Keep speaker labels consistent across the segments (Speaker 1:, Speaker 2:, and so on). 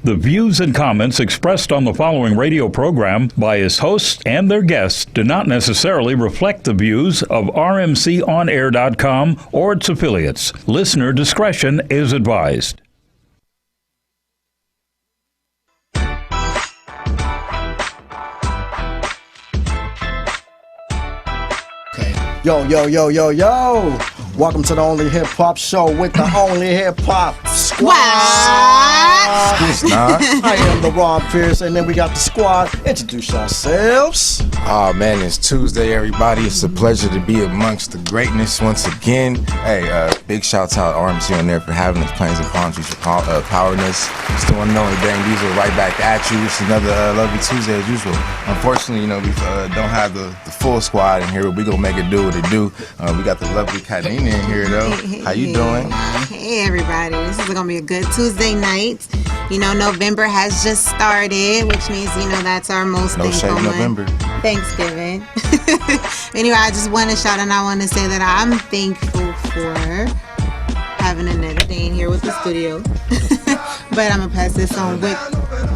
Speaker 1: The views and comments expressed on the following radio program by its hosts and their guests do not necessarily reflect the views of rmconair.com or its affiliates. Listener discretion is advised.
Speaker 2: Yo, yo, yo, yo, yo. Welcome to the Only Hip Hop Show with the Only Hip Hop Squad.
Speaker 3: It's not.
Speaker 2: I am Laron Pierce, and then we got the squad. Introduce yourselves.
Speaker 3: Oh man, it's Tuesday, everybody. It's a pleasure to be amongst the greatness once again. Hey, big shouts out RMC on there for having us, Plains and Palm Trees, for powering us. Still want to know Dhane Diesil right back at you. It's another lovely Tuesday as usual. Unfortunately, we don't have the full squad in here, but we gonna make it do what it do. We got the lovely Kadena in here though. How you doing?
Speaker 4: Hey everybody, this is gonna be a good Tuesday night. November has just started, which means that's our most thankful month.
Speaker 3: November.
Speaker 4: Thanksgiving. Anyway, I just want to shout and I want to say that I'm thankful for having another Dhane here with the studio. But I'm gonna pass this on with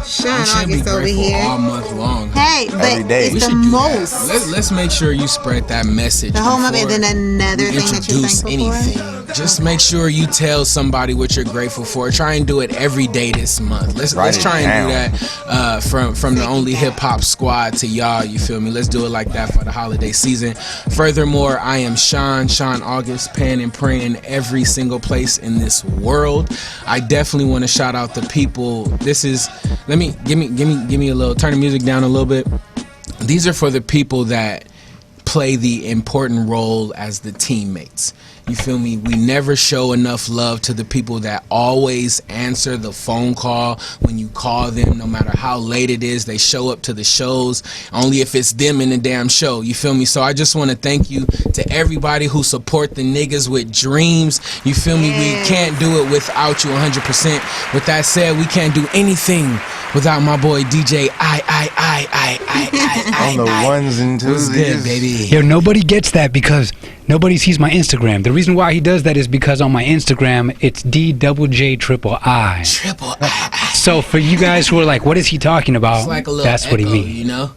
Speaker 4: Sean Auguste over here.
Speaker 5: All month long.
Speaker 4: Hey, but
Speaker 3: Every day.
Speaker 4: it's the most.
Speaker 5: Let's make sure you spread that message.
Speaker 4: The whole month, and then another thing that you're
Speaker 5: introduce
Speaker 4: thankful
Speaker 5: anything.
Speaker 4: for.
Speaker 5: Just make sure you tell somebody what you're grateful for. Try and do it every day this month. Let's try and do that from the Only Hip Hop Squad to y'all. You feel me? Let's do it like that for the holiday season. Furthermore, I am Sean August, pan and praying every single place in this world. I definitely want to shout out the people. This is give me a little, turn the music down a little bit. These are for the people that play the important role as the teammates. You feel me? We never show enough love to the people that always answer the phone call when you call them, no matter how late it is. They show up to the shows only if it's them in the damn show. You feel me? So I just want to thank you to everybody who support the niggas with dreams. You feel me? We can't do it without you 100%. With that said, we can't do anything without my boy DJ
Speaker 3: On the ones and twos.
Speaker 5: Good, baby.
Speaker 6: Yo, nobody gets that because nobody sees my Instagram. The reason why he does that is because on my Instagram, it's DJIII.
Speaker 5: Triple I.
Speaker 6: So for you guys who are like, what is he talking about?
Speaker 5: It's like a little
Speaker 6: That's what he
Speaker 5: echo,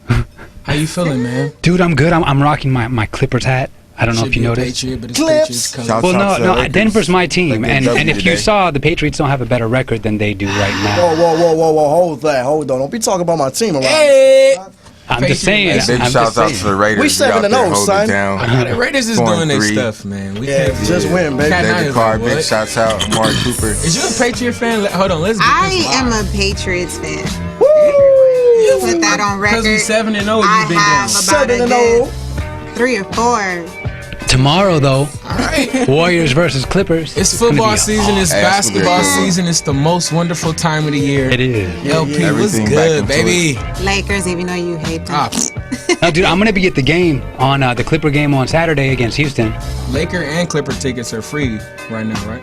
Speaker 6: means.
Speaker 5: How you feeling, man?
Speaker 6: Dude, I'm good. I'm rocking my Clippers hat. I don't know if you noticed.
Speaker 5: Patriot, but it's
Speaker 2: Clips.
Speaker 5: Patriots color.
Speaker 3: Shout
Speaker 6: Well,
Speaker 3: out to
Speaker 6: no,
Speaker 3: Lakers.
Speaker 6: Denver's my team,
Speaker 3: Like
Speaker 6: and
Speaker 3: the
Speaker 6: if you
Speaker 3: today.
Speaker 6: saw, the Patriots don't have a better record than they do right now.
Speaker 2: Whoa, hold on. Don't be talking about my team around.
Speaker 5: Hey!
Speaker 6: I'm just saying.
Speaker 3: Big
Speaker 6: I'm
Speaker 3: shouts
Speaker 6: just
Speaker 3: out to
Speaker 6: saying.
Speaker 3: the Raiders.
Speaker 2: We 7-0,
Speaker 3: out there holding
Speaker 2: son.
Speaker 3: it down.
Speaker 5: The Raiders is
Speaker 3: 4-3.
Speaker 5: doing their stuff, man. We
Speaker 2: Yeah,
Speaker 5: can't
Speaker 2: just win, baby.
Speaker 5: Cat
Speaker 3: David
Speaker 5: Nine
Speaker 3: Carr,
Speaker 5: is
Speaker 3: big
Speaker 5: what?
Speaker 3: shouts out. Amari Cooper.
Speaker 5: Is you a Patriot fan? Hold on, let's get
Speaker 4: I
Speaker 5: this
Speaker 4: am
Speaker 5: live.
Speaker 4: a Patriots fan.
Speaker 2: Woo!
Speaker 4: Put that on record.
Speaker 5: Because we 7-0, you've
Speaker 4: I
Speaker 5: been
Speaker 4: have
Speaker 5: doing.
Speaker 4: about
Speaker 2: 7-0.
Speaker 4: a good 3 or 4.
Speaker 6: Tomorrow, though,
Speaker 5: All right.
Speaker 6: Warriors versus Clippers.
Speaker 5: It's
Speaker 6: gonna
Speaker 5: football
Speaker 6: be
Speaker 5: season. It's
Speaker 3: Ass
Speaker 5: basketball
Speaker 3: whooping.
Speaker 5: season. It's the most wonderful time of the year.
Speaker 6: It is.
Speaker 5: LP, what's
Speaker 3: Everything back
Speaker 5: good,
Speaker 3: into
Speaker 5: baby?
Speaker 4: Lakers, even though you hate them.
Speaker 5: Ah,
Speaker 6: No, dude, I'm gonna be at the game on the Clipper game on Saturday against Houston.
Speaker 5: Laker and Clipper tickets are free right now, right?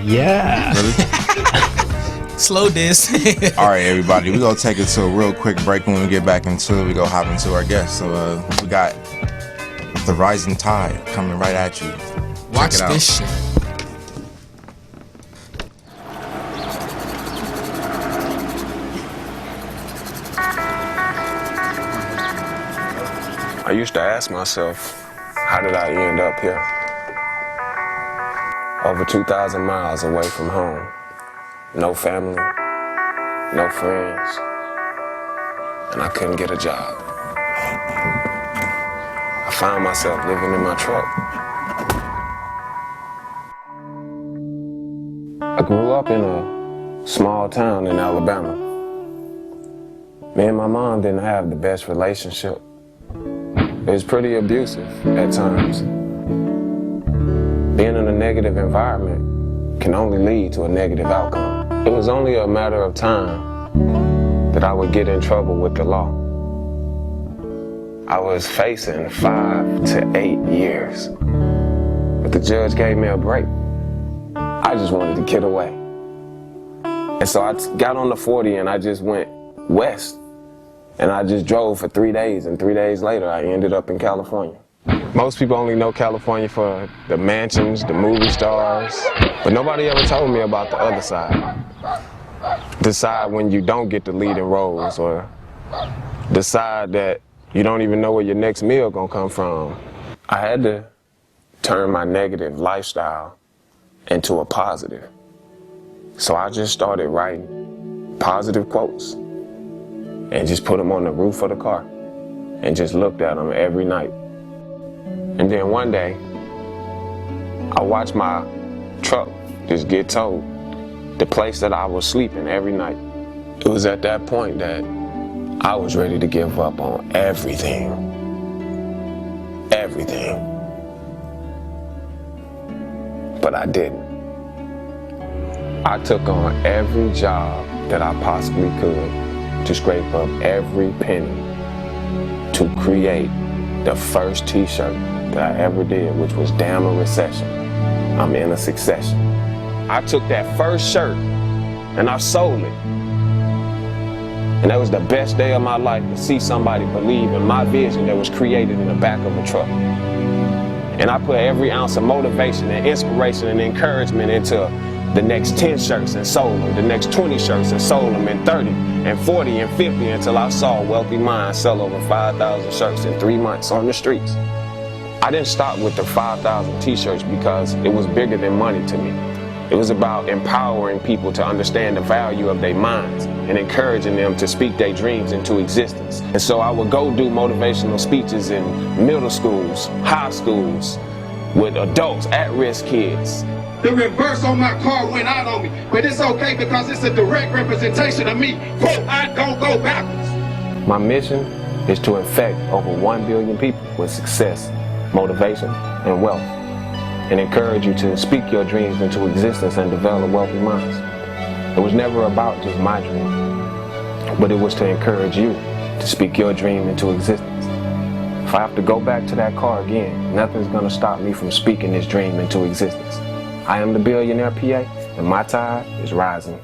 Speaker 6: Yeah.
Speaker 5: Slow this.
Speaker 3: All right, everybody. We're going to take it to a real quick break. When we get back into it, we go hop into our guests. So we got the rising tide coming right at you.
Speaker 5: Watch
Speaker 3: it out.
Speaker 5: this shit.
Speaker 7: I used to ask myself, how did I end up here? Over 2,000 miles away from home. No family, no friends, and I couldn't get a job. I found myself living in my truck. I grew up in a small town in Alabama. Me and my mom didn't have the best relationship. It was pretty abusive at times. Being in a negative environment can only lead to a negative outcome. It was only a matter of time that I would get in trouble with the law. I was facing 5 to 8 years, but the judge gave me a break. I just wanted to get away. And so I got on the 40 and I just went west. And I just drove for 3 days, and 3 days later, I ended up in California. Most people only know California for the mansions, the movie stars, but nobody ever told me about the other side. decide when you don't get the leading roles, or decide that you don't even know where your next meal gonna come from. I had to turn my negative lifestyle into a positive. So I just started writing positive quotes and just put them on the roof of the car and just looked at them every night. And then one day, I watched my truck just get towed, the place that I was sleeping every night. It was at that point that I was ready to give up on everything. Everything. But I didn't. I took on every job that I possibly could to scrape up every penny to create the first t-shirt that I ever did, which was Damn a Recession, I'm in a Succession. I took that first shirt and I sold it. And that was the best day of my life, to see somebody believe in my vision that was created in the back of a truck. And I put every ounce of motivation and inspiration and encouragement into the next 10 shirts and sold them, the next 20 shirts and sold them, and 30 and 40 and 50 until I saw Wealthy Minds sell over 5,000 shirts in 3 months on the streets. I didn't stop with the 5,000 t-shirts because it was bigger than money to me. It was about empowering people to understand the value of their minds and encouraging them to speak their dreams into existence. And so I would go do motivational speeches in middle schools, high schools, with adults, at-risk kids.
Speaker 8: The reverse on my car went out on me, but it's okay because it's a direct representation of me. Quote, I don't go backwards.
Speaker 7: My mission is to infect over 1 billion people with success, motivation, and wealth, and encourage you to speak your dreams into existence and develop wealthy minds. It was never about just my dream, but it was to encourage you to speak your dream into existence. If I have to go back to that car again, nothing's gonna stop me from speaking this dream into existence. I am the Billionaire PA, and my tide is rising.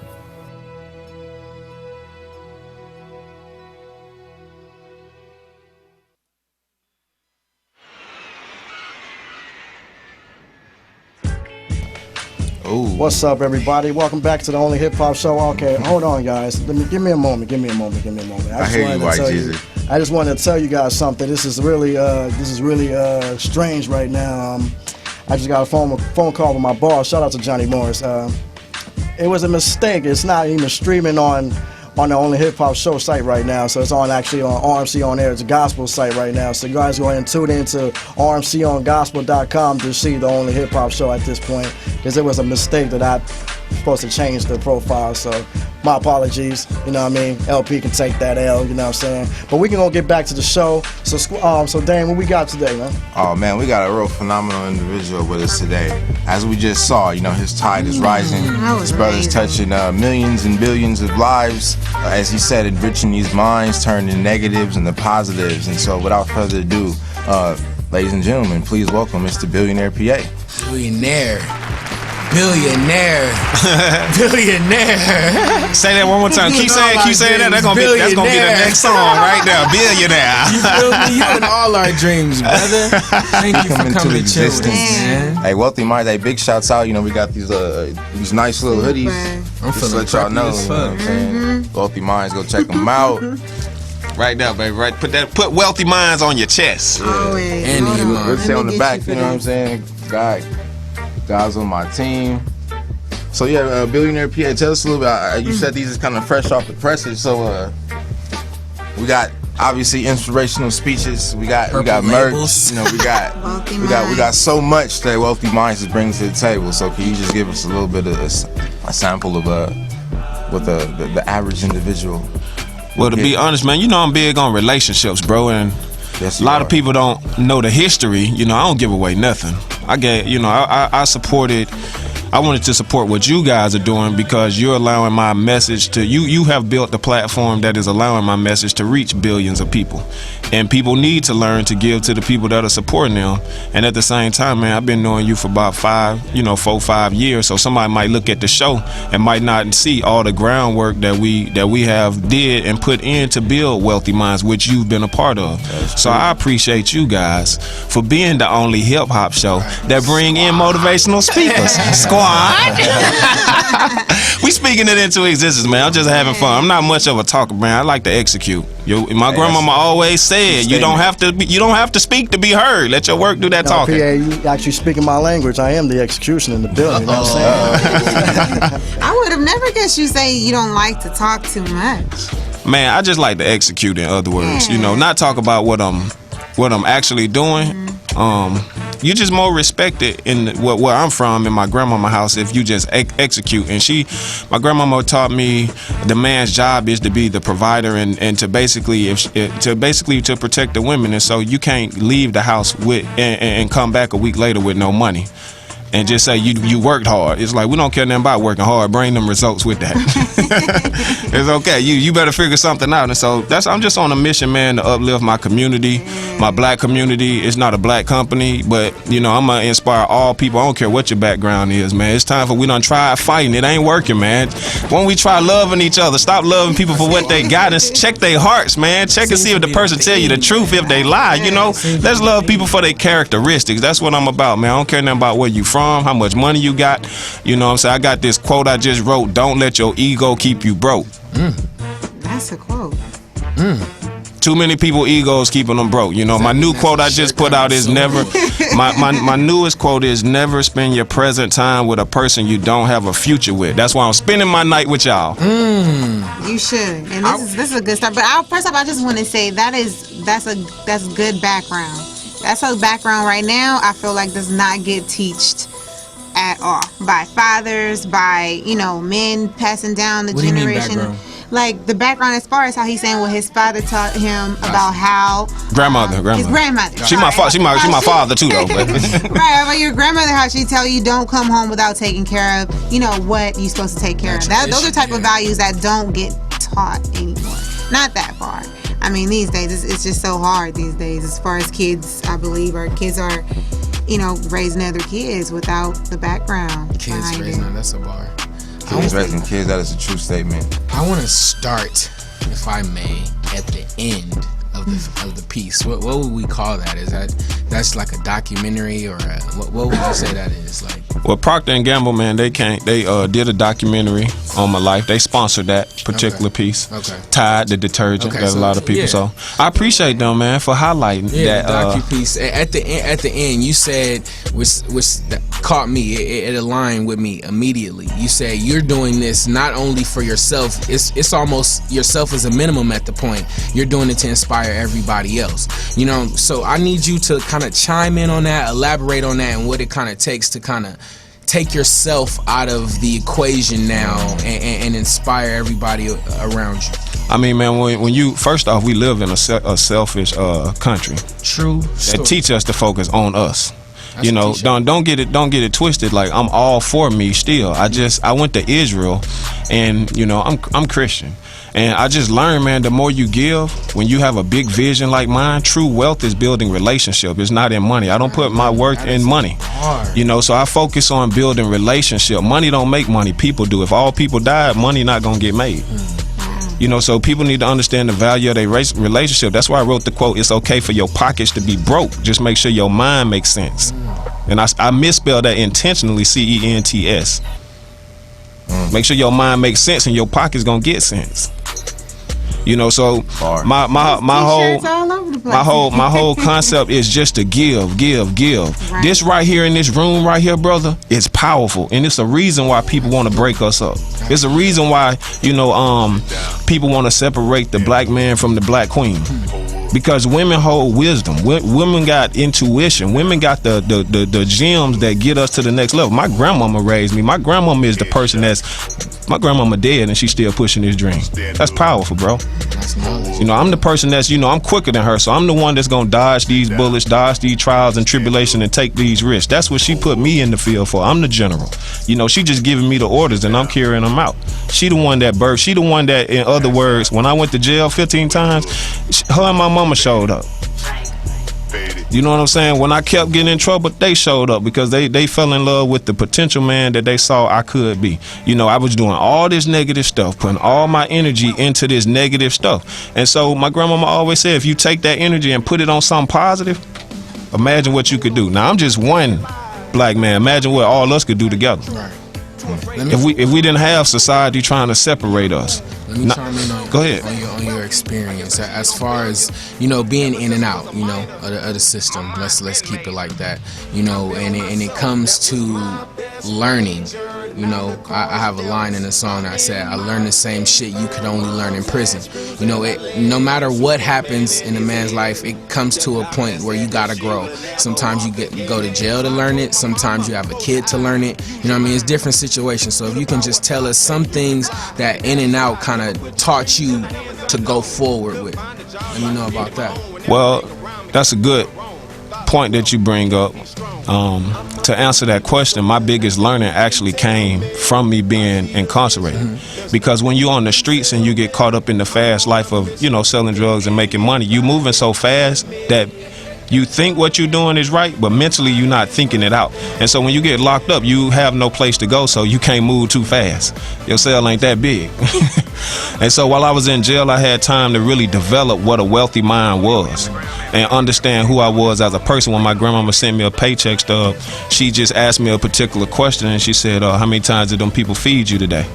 Speaker 2: Ooh. What's up, everybody? Welcome back to the Only Hip Hop Show. Okay, hold on, guys. Give me a moment.
Speaker 3: I hear you, White Jade.
Speaker 2: I just wanted to tell you guys something. This is really strange right now. I just got a phone call with my boss. Shout out to Johnny Morris. It was a mistake. It's not even streaming on the Only Hip Hop Show site right now. So it's actually on RMC On Air. It's a gospel site right now. So you guys go ahead and tune into rmcongospel.com to see the Only Hip Hop Show at this point, because it was a mistake that I was supposed to change the profile. So my apologies. You know what I mean? LP can take that L. You know what I'm saying? But we can go get back to the show. So Dhane, what we got today, man?
Speaker 3: Oh man, we got a real phenomenal individual with us today. As we just saw, his tide is rising. His brother's touching millions and billions of lives. As he said, enriching these minds, turning negatives into positives. And so without further ado, ladies and gentlemen, please welcome Mr. Billionaire PA.
Speaker 5: Billionaire.
Speaker 9: Say that one more time. Keep saying that. That's gonna be the next song right there. Billionaire.
Speaker 5: You feel me? You in all our dreams, brother. Thank you for coming to chill with us, man.
Speaker 3: Hey, Wealthy Minds, hey, big shouts out. We got these nice little hoodies.
Speaker 5: I'm
Speaker 3: just to let y'all know. You know what I'm saying? Wealthy Minds, go check them out.
Speaker 9: Right now, baby. Right. Put Wealthy Minds on your chest.
Speaker 4: Always.
Speaker 5: And in your mind.
Speaker 3: Let's say on the back. You know what I'm saying? Guys on my team. So yeah, Billionaire PA, tell us a little bit. You said these is kind of fresh off the presses. So we got obviously inspirational speeches. We got merch. We got so much that Wealthy Minds is bringing to the table. So can you just give us a little bit of a sample of what the average individual?
Speaker 9: Well, to be honest, man, I'm big on relationships, bro, and a lot of people don't know the history. I don't give away nothing. I wanted to support what you guys are doing because you're allowing my message to you have built the platform that is allowing my message to reach billions of people, and people need to learn to give to the people that are supporting them. And at the same time, man, I've been knowing you for about 4-5 years, so somebody might look at the show and might not see all the groundwork that we have did and put in to build Wealthy Minds, which you've been a part of. So I appreciate you guys for being the only hip hop show that bring in motivational speakers. Squad. We speaking it into existence, man. I'm just having fun. I'm not much of a talker, man. I like to execute. My grandmama always said, you don't have to speak to be heard. Let your work do that talking.
Speaker 2: PA, you actually speaking my language. I am the execution in the building. You know what I'm saying?
Speaker 4: I would have never guessed you say you don't like to talk too much.
Speaker 9: Man, I just like to execute. In other words, not talk about what I'm actually doing. You just more respected in where I'm from, in my grandmama house, if you just execute. And my grandmama taught me the man's job is to be the provider and to basically to protect the women. And so you can't leave the house with and come back a week later with no money and just say you worked hard. It's like, we don't care nothing about working hard. Bring them results with that. It's okay. You better figure something out. And so I'm just on a mission, man, to uplift my community, my black community. It's not a black company, but I'm gonna inspire all people. I don't care what your background is, man. It's time for we done try fighting. It ain't working, man. When we try loving each other, stop loving people for what they got and check their hearts, man. Check and see if the person tell you the truth, if they lie. Let's love people for their characteristics. That's what I'm about, man. I don't care nothing about where you from, how much money you got. You know what I'm saying? I got this quote I just wrote: don't let your ego keep you broke.
Speaker 4: That's a quote.
Speaker 9: Too many people egos keeping them broke. My new quote I just put out is never. My newest quote is never spend your present time with a person you don't have a future with. That's why I'm spending my night with y'all.
Speaker 4: You should, and this is a good start. But first off, I just want to say that's good background. That's a background right now. I feel like does not get taught at all by fathers, by men passing down the generation. Like the background as far as how he's saying what his father taught him about how
Speaker 9: grandmother.
Speaker 4: His grandmother.
Speaker 9: She my father too though.
Speaker 4: Right, about your grandmother, how she tell you don't come home without taking care of what you're supposed to take care of. Those are type of values that don't get taught anymore. Not that far. I mean, these days it's just so hard these days as far as kids. I believe our kids are, raising other kids without the background.
Speaker 5: Kids raising, that's a bar.
Speaker 3: Kids raising kids, that is a true statement.
Speaker 5: I want to start, if I may, at the end of the piece. What would we call that? That's like a documentary, or what would you say that is? Like,
Speaker 9: well, Procter & Gamble, man, they did a documentary on my life. They sponsored that particular piece. Okay. Tide, the detergent, that a lot of people. So I appreciate them, man, for highlighting that
Speaker 5: docu-piece. At the end, you said, which caught me, it aligned with me immediately. You said you're doing this not only for yourself. It's almost yourself as a minimum at the point. You're doing it to inspire everybody else. So I need you to kind of chime in on that, elaborate on that, and what it kind of takes to kind of take yourself out of the equation now and inspire everybody around you.
Speaker 9: I mean, man, when you first off, we live in a selfish country.
Speaker 5: True.
Speaker 9: That teach us to focus on us. Don't get it twisted. Like, I'm all for me still. I went to Israel, and I'm Christian. And I just learned, man, the more you give, when you have a big vision like mine, true wealth is building relationship. It's not in money. I don't put my worth in money. So I focus on building relationship. Money don't make money. People do. If all people died, money not going to get made. So people need to understand the value of their relationship. That's why I wrote the quote, it's okay for your pockets to be broke. Just make sure your mind makes sense. And I misspelled that intentionally, CENTS. Make sure your mind makes sense and your pocket's going to get sense. So my whole concept is just to give. Right. This right here in this room right here, brother, it's powerful, and it's a reason why people want to break us up. It's a reason why people want to separate the black man from the black queen. Because women hold wisdom. Women got intuition. Women got the gems that get us to the next level. My grandmama raised me. My grandmama is the person my grandmama dead and she's still pushing his dream. That's powerful, bro. I'm the person that's, I'm quicker than her. So I'm the one that's going to dodge these bullets, dodge these trials and tribulation and take these risks. That's what she put me in the field for. I'm the general. She just giving me the orders and I'm carrying them out. She the one that birthed. She the one that, in other words, when I went to jail 15 times, her and my mama showed up. You know what I'm saying? When I kept getting in trouble, they showed up because they fell in love with the potential man that they saw I could be. I was doing all this negative stuff, putting all my energy into this negative stuff. And so my grandmama always said, if you take that energy and put it on something positive, imagine what you could do. Now, I'm just one black man. Imagine what all us could do together.
Speaker 5: Right.
Speaker 9: If we didn't have society trying to separate us.
Speaker 5: Let me chime in on,
Speaker 9: go ahead.
Speaker 5: On your experience as far as, you know, being in and out, you know, of the system. Let's keep it like that, you know, and it comes to learning. You know, I have a line in the song that I said, I learned the same shit you could only learn in prison. You know, no matter what happens in a man's life, it comes to a point where you gotta grow. Sometimes you go to jail to learn it. Sometimes you have a kid to learn it. You know what I mean? It's different situations. So if you can just tell us some things that in and out kind of taught you to go forward with, let me know about that.
Speaker 9: Well, that's a good point that you bring up. To answer that question, my biggest learning actually came from me being incarcerated. Because when you're on the streets and you get caught up in the fast life of, you know, selling drugs and making money, you moving so fast that you think what you're doing is right, but mentally you're not thinking it out. And so when you get locked up, you have no place to go, so you can't move too fast. Your cell ain't that big. And so while I was in jail, I had time to really develop what a wealthy mind was and understand who I was as a person. When my grandmama sent me a paycheck stub, she just asked me a particular question, and she said, how many times did them people feed you today?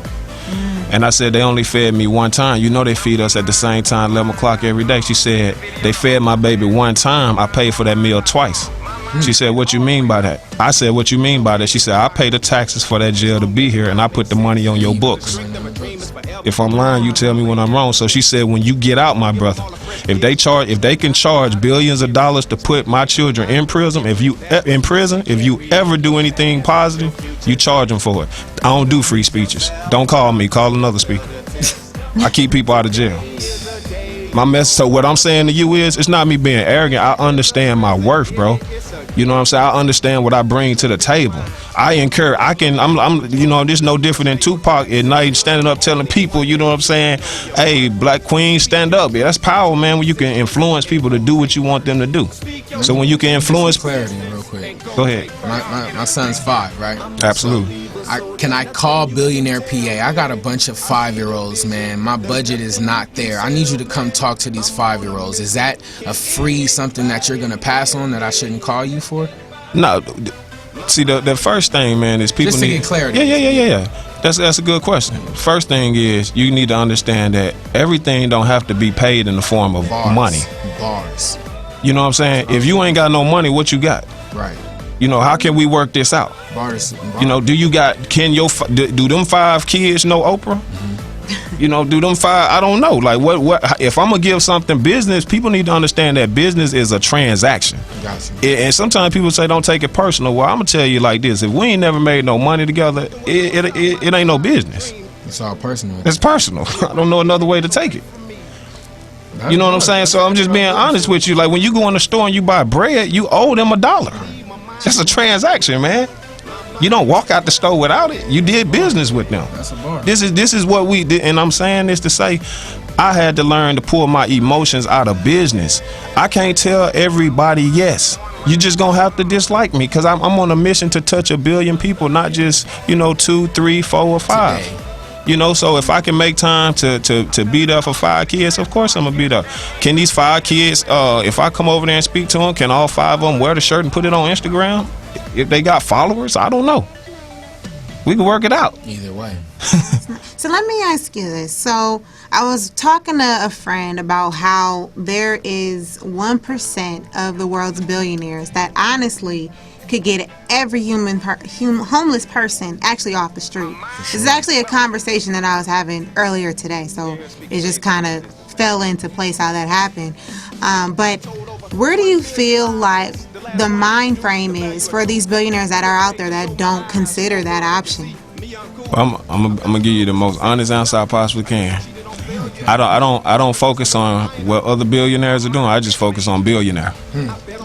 Speaker 9: And I said, they only fed me one time. You know they feed us at the same time, 11 o'clock every day. She said, they fed my baby one time. I paid for that meal twice. She said, what you mean by that? I said, what you mean by that? She said, I pay the taxes for that jail to be here, and I put the money on your books. If I'm lying, you tell me when I'm wrong. So she said, when you get out, my brother, if they can charge billions of dollars to put my children in prison, if you ever do anything positive, you charge them for it. I don't do free speeches. Don't call me. Call another speaker. I keep people out of jail. My message. So what I'm saying to you is, it's not me being arrogant. I understand my worth, bro. You know what I'm saying? I understand what I bring to the table. I'm you know, this no different than Tupac at night standing up telling people, you know what I'm saying? Hey, black queen, stand up. Yeah, that's power, man, when you can influence people to do what you want them to do. So when you can influence...
Speaker 5: Clarity real quick.
Speaker 9: Go ahead.
Speaker 5: My son's 5, right?
Speaker 9: Absolutely.
Speaker 5: Can I call Billionaire PA? I got a bunch of 5-year-olds, man. My budget is not there. I need you to come talk to these 5-year-olds. Is that a free something that you're going to pass on that I shouldn't call you for?
Speaker 9: No. See, the first thing, man, is people
Speaker 5: just to get clarity.
Speaker 9: Yeah. That's a good question. First thing is, you need to understand that everything don't have to be paid in the form of money.
Speaker 5: Bars.
Speaker 9: You know what I'm saying? If you ain't got no money, what you got?
Speaker 5: Right.
Speaker 9: You know, how can we work this out?
Speaker 5: Bars.
Speaker 9: You know, do them 5 kids know Oprah? You know, do them 5? I don't know. Like, what? If I'm gonna give something business, people need to understand that business is a transaction.
Speaker 5: Gotcha.
Speaker 9: And sometimes people say don't take it personal. Well, I'm gonna tell you like this: if we ain't never made no money together, it ain't no business.
Speaker 5: It's all personal.
Speaker 9: It's personal. I don't know another way to take it. You know what I'm saying? So I'm just being honest with you. Like, when you go in the store and you buy bread, you owe them $1. That's a transaction, man. You don't walk out the store without it. You did business with them.
Speaker 5: That's a bar.
Speaker 9: This is what we did, and I'm saying this to say, I had to learn to pull my emotions out of business. I can't tell everybody yes. You just gonna have to dislike me, because I'm on a mission to touch 1 billion people, not just 2, 3, 4, or 5. Today. You know, so if I can make time to be there for 5 kids, of course I'm gonna be there. Can these 5 kids, if I come over there and speak to them, can all 5 of them wear the shirt and put it on Instagram? If they got followers, I don't know. We can work it out.
Speaker 5: Either way.
Speaker 4: So let me ask you this. So I was talking to a friend about how there is 1% of the world's billionaires that honestly could get every homeless person actually off the street. This is actually a conversation that I was having earlier today, so it just kind of fell into place how that happened. But where do you feel like the mind frame is for these billionaires that are out there that don't consider that option?
Speaker 9: Well, I'm gonna give you the most honest answer I possibly can. I don't focus on what other billionaires are doing. I just focus on billionaire.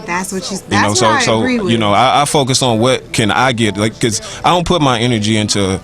Speaker 4: That's what I agree with.
Speaker 9: You know, I focus on what can I get, like, because I don't put my energy into,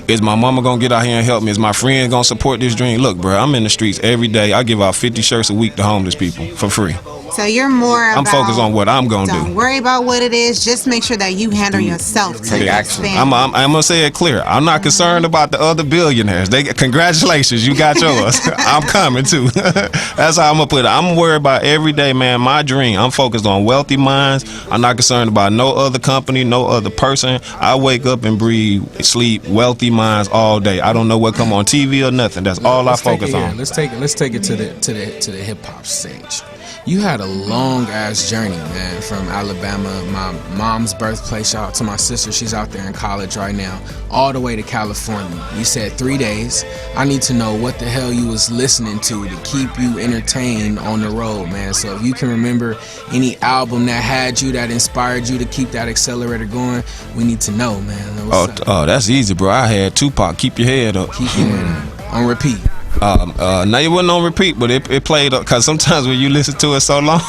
Speaker 9: is my mama gonna get out here and help me? Is my friend gonna support this dream? Look, bro, I'm in the streets every day. I give out 50 shirts a week to homeless people for free.
Speaker 4: So you're more
Speaker 9: I'm focused on what I'm going to do.
Speaker 4: Don't worry about what it is. Just make sure that you handle yourself.
Speaker 3: Take action.
Speaker 9: I'm going to say it clear. I'm not concerned about the other billionaires. Congratulations, you got yours. I'm coming too. That's how I'm going to put it. I'm worried about every day, man. My dream. I'm focused on wealthy minds. I'm not concerned about no other company, no other person. I wake up and breathe, sleep, wealthy minds all day. I don't know what come on TV or nothing. That's all I focus on.
Speaker 5: Let's take it to the hip hop stage. You had a long ass journey, man, from Alabama, my mom's birthplace. Shout out to my sister, she's out there in college right now, all the way to California. You said 3 days. I need to know what the hell you was listening to keep you entertained on the road, man. So if you can remember any album that had you, that inspired you to keep that accelerator going, we need to know, man.
Speaker 9: Oh, that's easy, bro. I had Tupac, Keep Your Head Up.
Speaker 5: Keep your head up. On repeat.
Speaker 9: No, it wasn't on repeat, but it played up because sometimes when you listen to it so long,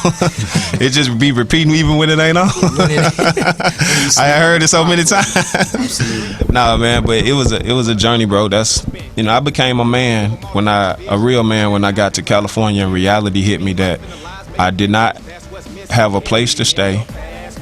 Speaker 9: it just be repeating even when it ain't on. I heard it so many times. Nah, man, but it was a journey, bro. That's, I became a real man when I got to California, and reality hit me that I did not have a place to stay,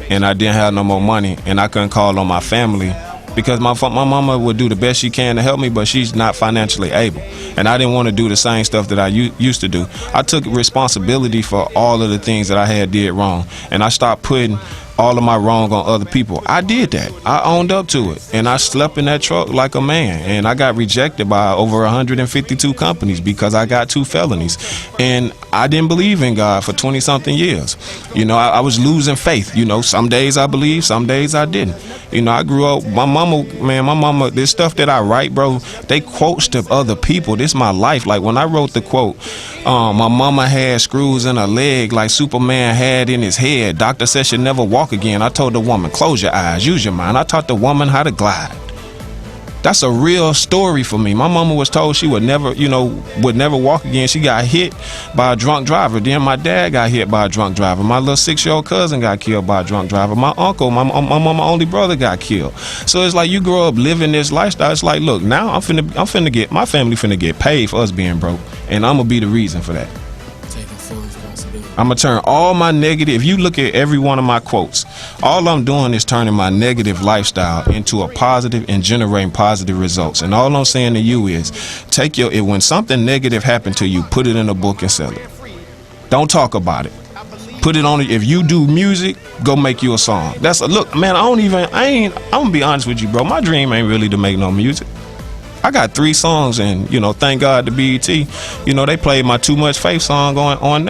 Speaker 9: and I didn't have no more money, and I couldn't call on my family. Because my mama would do the best she can to help me, but she's not financially able. And I didn't want to do the same stuff that I used to do. I took responsibility for all of the things that I did wrong. And I stopped putting all of my wrong on other people. I did that. I owned up to it. And I slept in that truck like a man. And I got rejected by over 152 companies because I got 2 felonies. And I didn't believe in God for 20-something years. I was losing faith. Some days I believed, some days I didn't. I grew up, my mama, this stuff that I write, bro, they quotes to other people. This is my life. Like when I wrote the quote, my mama had screws in her leg like Superman had in his head. Doctor said she'd never walk again. I told the woman, close your eyes, use your mind. I taught the woman how to glide. That's a real story for me. My mama was told she would never walk again. She got hit by a drunk driver. Then my dad got hit by a drunk driver. My little 6-year-old cousin got killed by a drunk driver. My uncle, my mama only brother got killed. So it's like you grow up living this lifestyle. It's like, look, now my family finna get paid for us being broke, and I'm gonna be the reason for that. I'm going to turn all my negative, if you look at every one of my quotes, all I'm doing is turning my negative lifestyle into a positive and generating positive results. And all I'm saying to you is, when something negative happened to you, put it in a book and sell it. Don't talk about it. Put it on, if you do music, go make you a song. Look, man, I'm going to be honest with you, bro. My dream ain't really to make no music. I got 3 songs, and thank God to BET. They played my Too Much Faith song on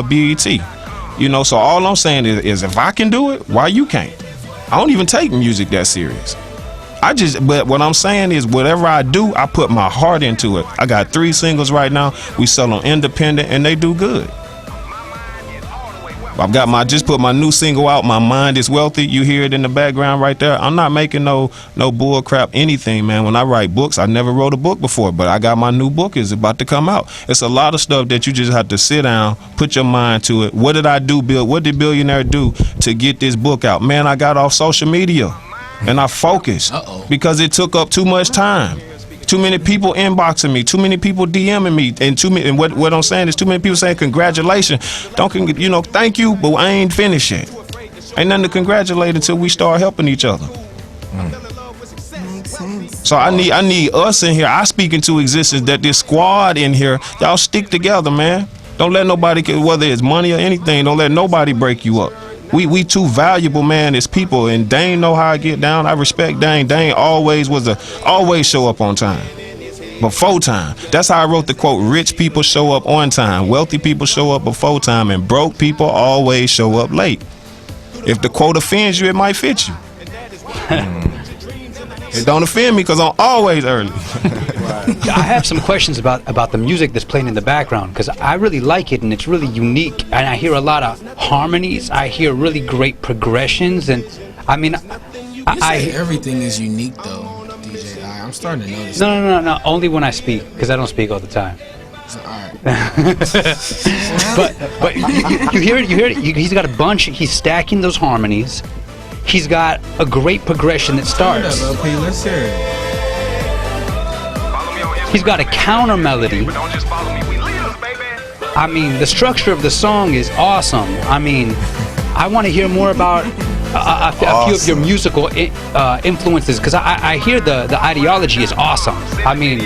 Speaker 9: BET. So all I'm saying is if I can do it, why you can't? I don't even take music that serious. But what I'm saying is whatever I do, I put my heart into it. I got 3 singles right now. We sell them independent, and they do good. Just put my new single out, My Mind Is Wealthy. You hear it in the background right there. I'm not making no bull crap anything, man. When I write books, I never wrote a book before, but I got my new book is about to come out. It's a lot of stuff that you just have to sit down, put your mind to it. What did I do, Bill? What did Billionaire do to get this book out? Man, I got off social media and I focused because it took up too much time. Too many people inboxing me, too many people DMing me, and what I'm saying is too many people saying congratulations. Thank you, but I ain't finished yet. Ain't nothing to congratulate until we start helping each other.
Speaker 4: Makes sense.
Speaker 9: So I need us in here. I speak into existence that this squad in here, y'all stick together, man. Don't let nobody, whether it's money or anything, don't let nobody break you up. We too valuable, man, as people, and Dhane know how I get down. I respect Dhane. Dhane always show up on time. Before time. That's how I wrote the quote, rich people show up on time, wealthy people show up before time, and broke people always show up late. If the quote offends you, it might fit you. It don't offend me because I'm always early.
Speaker 6: I have some questions about the music that's playing in the background, because I really like it and it's really unique, and I hear a lot of harmonies. I hear really great progressions, and I mean,
Speaker 5: everything is unique though, DJ. I'm starting to notice.
Speaker 6: No. Only when I speak, because I don't speak all the time. but you hear it. He's got a bunch. He's stacking those harmonies. He's got a great progression that starts.
Speaker 5: Let's hear it.
Speaker 6: He's got a counter melody. I mean, the structure of the song is awesome. I mean, I want to hear more about a few of your musical influences, because I hear the ideology is awesome. I mean,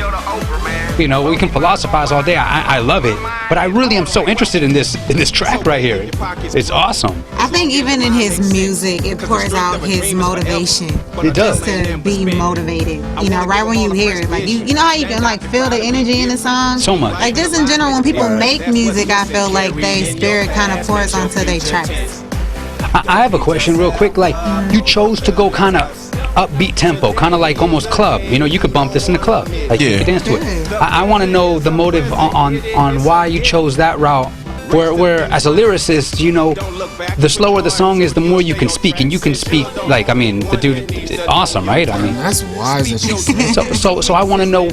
Speaker 6: you know, we can philosophize all day. I love it, but I really am so interested in this track right here. It's awesome.
Speaker 4: I think even in his music, it pours out his motivation.
Speaker 6: It does.
Speaker 4: Just to be motivated. You know, right when you hear it, like you know how you can like feel the energy in the song.
Speaker 6: So much.
Speaker 4: Like just in general, when people make music, I feel like their spirit kind of pours onto their tracks.
Speaker 6: I have a question real quick. Like, you chose to go kind of upbeat tempo, kind of like almost club. You know, you could bump this in the club. Like, you could dance to it. I want to know the motive on why you chose that route. Where as a lyricist, you know, the slower the song is, the more you can speak, and you can speak like, I mean, the dude, awesome, right? I mean,
Speaker 5: that's wise that you said.
Speaker 6: So I want to know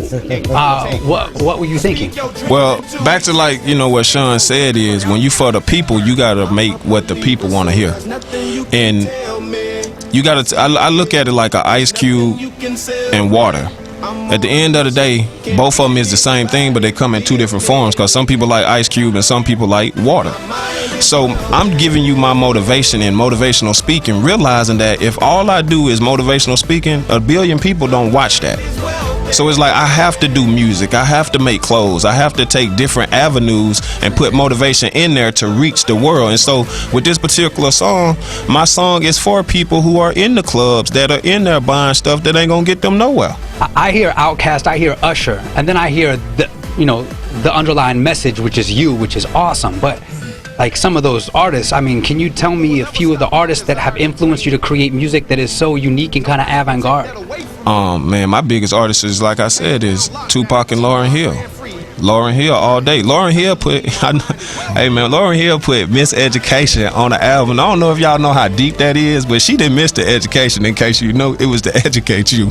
Speaker 6: what were you thinking?
Speaker 9: Well, back to like, you know, what Sean said is, when you for the people, you gotta make what the people want to hear, and you gotta. I look at it like an ice cube and water. At the end of the day, both of them is the same thing, but they come in two different forms, because some people like ice cube and some people like water. So I'm giving you my motivation in motivational speaking, realizing that if all I do is motivational speaking, 1 billion people don't watch that. So it's like I have to do music, I have to make clothes, I have to take different avenues and put motivation in there to reach the world. And so with this particular song, my song is for people who are in the clubs, that are in there buying stuff that ain't gonna get them nowhere.
Speaker 6: I hear Outkast, I hear Usher, and then I hear the underlying message, which is you, which is awesome. But like some of those artists, I mean, can you tell me a few of the artists that have influenced you to create music that is so unique and kind of avant-garde?
Speaker 9: Man, my biggest artist is, like I said, is Tupac and Laron Hill. Laron Hill all day. Laron Hill put, hey man, Laron Hill put Miseducation on the album. I don't know if y'all know how deep that is, but she didn't miss the education. In case you know, it was to educate you.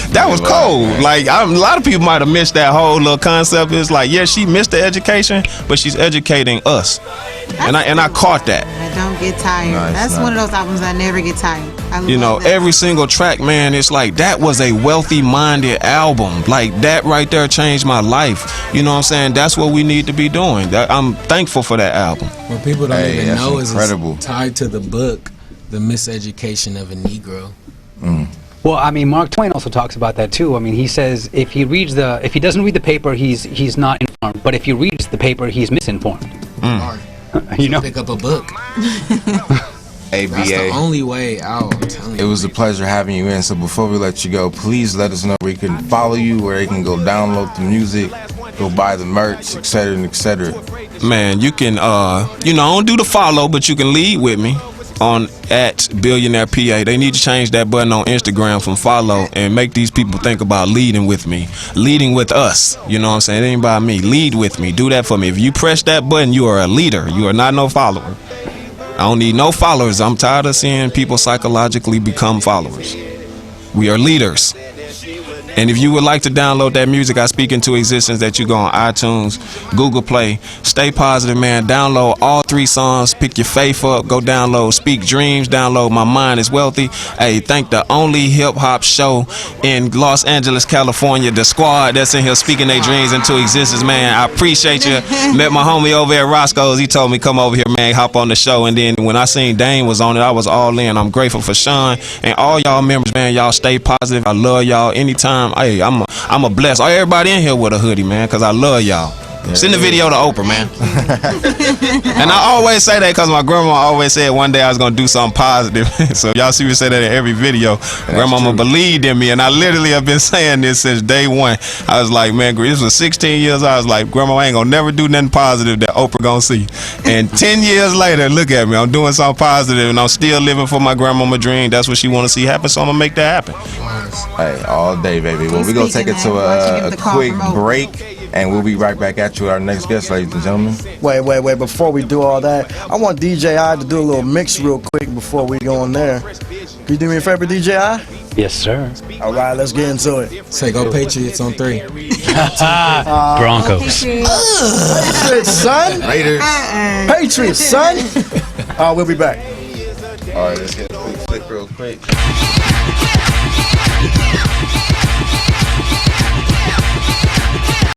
Speaker 9: That was cold. Like a lot of people might have missed that whole little concept. It's like, yeah, she missed the education, but she's educating us. And I caught that.
Speaker 4: I don't get tired. That's one of those albums I never get tired.
Speaker 9: You know, every single track, man, it's like that was a wealthy-minded album. Like that right there changed my life. You know what I'm saying? That's what we need to be doing. I'm thankful for that album.
Speaker 5: What people don't even know is
Speaker 3: incredible.
Speaker 5: It's tied to the book, The Miseducation of a Negro.
Speaker 6: Well, I mean, Mark Twain also talks about that too. I mean, he says if he doesn't read the paper, he's not informed. But if he reads the paper, he's misinformed. You know,
Speaker 5: pick up a book.
Speaker 3: ABA.
Speaker 5: That's the only way out.
Speaker 3: It was a pleasure having you in. So before we let you go, please let us know where you can follow you, where you can go download the music, go buy the merch, etc., etc.
Speaker 9: Man, you can, I don't do the follow, but you can lead with me on at Billionaire PA. They need to change that button on Instagram from follow and make these people think about leading with me, leading with us. You know what I'm saying? It ain't about me. Lead with me. Do that for me. If you press that button, you are a leader. You are not no follower. I don't need no followers. I'm tired of seeing people psychologically become followers. We are leaders. And if you would like to download that music I speak into existence, that you go on iTunes, Google Play, stay positive, man. Download all 3 songs. Pick your faith up. Go download Speak Dreams. Download My Mind is Wealthy. Hey, thank the only hip-hop show in Los Angeles, California, the squad that's in here speaking their dreams into existence, man. I appreciate you. Met my homie over at Roscoe's. He told me, come over here, man, hop on the show. And then when I seen Dhane was on it, I was all in. I'm grateful for Sean and all y'all members, man. Y'all stay positive. I love y'all anytime. Hey, I'm a bless everybody in here with a hoodie, man, because I love y'all. Send the video to Oprah, man. And I always say that because my grandma always said one day I was going to do something positive. So y'all see me say that in every video. Grandmama believed in me, and I literally have been saying this since day one. I was like, man, this was 16 years. I was like, Grandma, I ain't going to never do nothing positive that Oprah going to see. And 10 years later, look at me. I'm doing something positive, and I'm still living for my grandmama dream. That's what she want to see happen, so I'm going to make that happen.
Speaker 3: Hey, all day, baby. Well, we're going to take it to a quick break, and we'll be right back at you with our next guest, ladies and gentlemen.
Speaker 2: Wait. Before we do all that, I want DJ I to do a little mix real quick before we go on there. Can you do me a favor, DJ I?
Speaker 6: Yes, sir.
Speaker 2: All right, let's get into it.
Speaker 5: Say go Patriots on 3.
Speaker 6: Broncos.
Speaker 2: Patriots, son.
Speaker 3: Raiders.
Speaker 2: Patriots, son. We'll be back.
Speaker 3: All right, let's get a quick flick real quick.